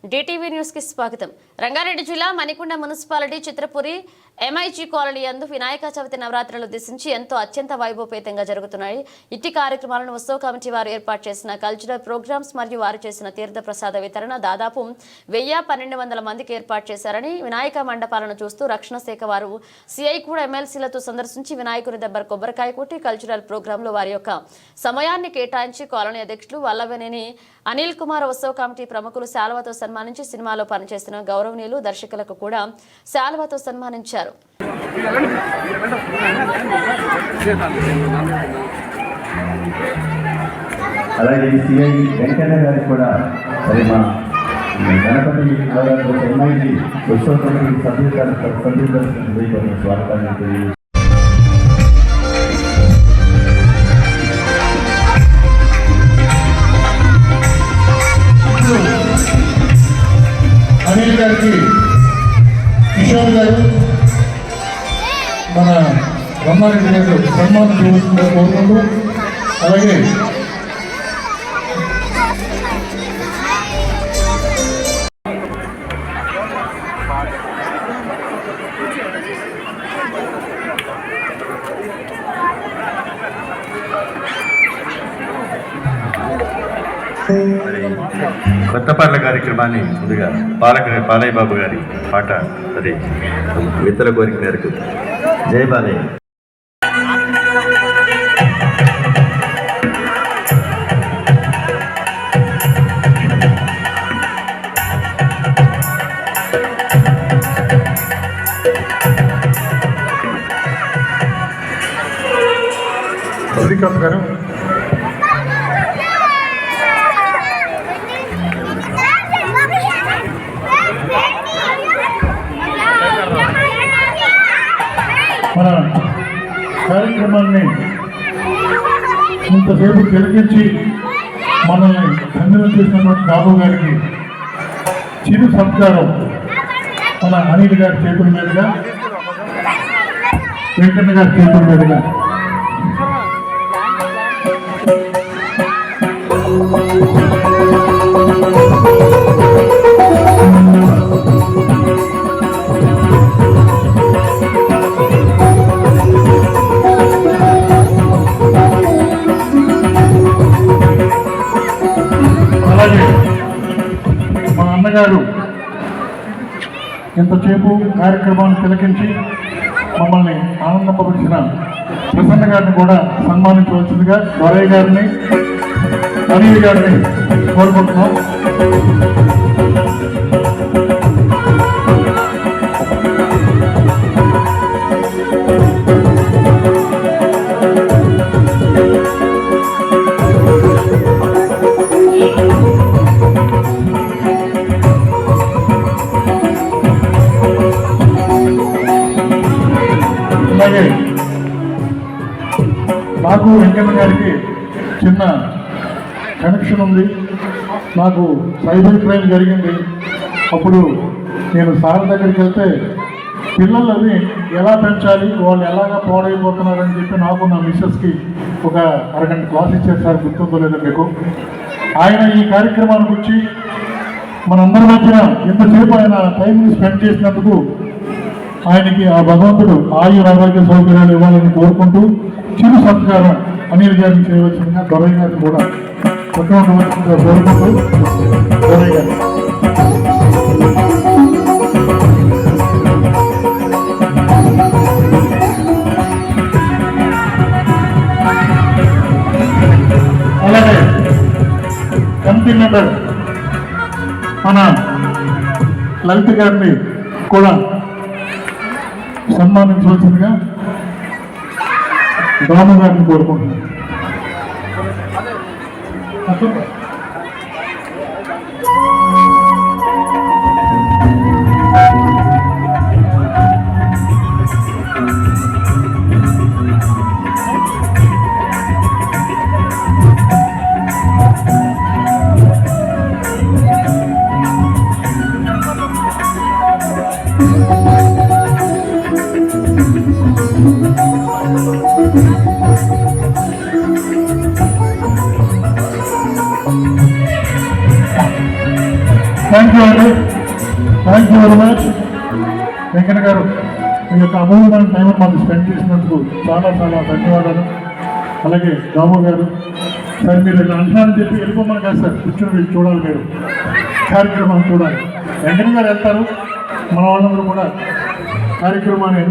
DTV news కి స్వాగతం. రంగారెడ్డి జిల్లా Manikonda municipality Chitrapuri MIG colony యందు వినాయక చవితి నవరాత్రులు ఉద్దేశించి ఎంతో అత్యంత వైభవపేతంగా జరుగుతున్నాయి. ఇట్టి కార్యక్రమాలను ఉత్సవ కమిటీ వారు ఏర్పాటు చేసిన కల్చరల్ ప్రోగ్రామ్స్ మరియు వారు చేసిన తీర్థ ప్రసాద వితరణ దాదాపు 1000-1200 మందికి ఏర్పాటు చేశారని వినాయక మండపాలను చూస్తూ రక్షణ శాఖ వారు సిఐ కూడా ఎమ్మెల్సీలతో సందర్శించి వినాయకుని దగ్గర కొబ్బరికాయ కొట్టి కల్చరల్ ప్రోగ్రాంలో వారి యొక్క సమయాన్ని కేటాయించి కాలనీ అధ్యక్షులు వల్లవనేని అనిల్ కుమార్ ఉత్సవ కమిటీ ప్రముఖులు శాలువాతో సన్మానించి సినిమాలో పనిచేస్తున్న గౌరవనీయులు దర్శకులకు కూడా శాలువాతో సన్మానించారు. అలాగే సిఐ వెంకన్న గారికి కూడా మరి మా గణపతి ఎంఐజీ ఉత్సవ కమిటీ సభ్యులకు స్వాగతాన్ని అనిల్ గారికి కిషోర్ గారు మన బ్రహ్మారెడ్డి గారు సన్మానం చేయవలసిందిగా కోరుకుంటూ, అలాగే కొత్త పాటల కార్యక్రమాన్ని ముందుగా పాలయ్య బాబు గారి పాట అది మిత్రుల కోరిక మేరకు జై బాలయ్య. శ్రీకాంత్ గారు మన కార్యక్రమాన్ని ఇంతసేపు తిలకించి మనల్ని ధన్యవాదం చేసినటువంటి బాబు గారికి చిరు సత్కారం మన అనిల్ గారి చేతుల మీదుగా, వెంకన్న గారి చేతుల మీదుగా అలాగే మా అన్నగారు ఇంతసేపు కార్యక్రమాన్ని తిలకించి మమ్మల్ని ఆనందపరిచిన ప్రసన్న గారిని కూడా సన్మానించవలసిందిగా దొరయ్య గారిని అనిల్ గారిని కోరుకుంటున్నాం. అలాగే నాకు వెంకన్న గారికి చిన్న కనెక్షన్ ఉంది. నాకు సైబర్ క్రైమ్ జరిగింది. అప్పుడు నేను సార్ దగ్గరికి వెళ్తే పిల్లలని ఎలా పెంచాలి, వాళ్ళు ఎలాగా పాడైపోతున్నారని చెప్పి నాకు నా మిస్సెస్కి ఒక అరగంట క్లాస్ ఇచ్చారు సార్, గుర్తుందో లేదో మీకు. ఆయన ఈ కార్యక్రమానికి వచ్చి మనందరి మధ్యన ఇంతసేపు ఆయన టైంని స్పెండ్ చేసినందుకు ఆయనకి ఆ భగవంతుడు ఆరోగ్య సౌకర్యాలు ఇవ్వాలని కోరుకుంటూ చిరు సత్కారం అనిల్ గారిని చేయవలసిందిగా దొరయ్య గారిని కూడా కోరుకుంటూ దొరయ్య గారు. అలాగే కమిటీ మెంబర్ మన లలిత గారిని కూడా సన్మానించవలసిందిగా రాము గారిని కోరుకుంటున్నాను. థ్యాంక్ యూ అండి, thank you very much. Venkanna గారు మీ యొక్క అమూల్యమైన టైం మాకు స్పెండ్ చేసినందుకు చాలా చాలా ధన్యవాదాలు. అలాగే రాము గారు, సార్ మీరు ఇలా అంటున్నారని చెప్పి వెళ్ళిపోమని కాదు సార్, కూర్చొని మీరు చూడాలి, మీరు కార్యక్రమాన్ని చూడాలి. వెంకన్న గారు వెళ్తారు, మన వాళ్ళందరూ కూడా కార్యక్రమాన్ని ఎంజాయ్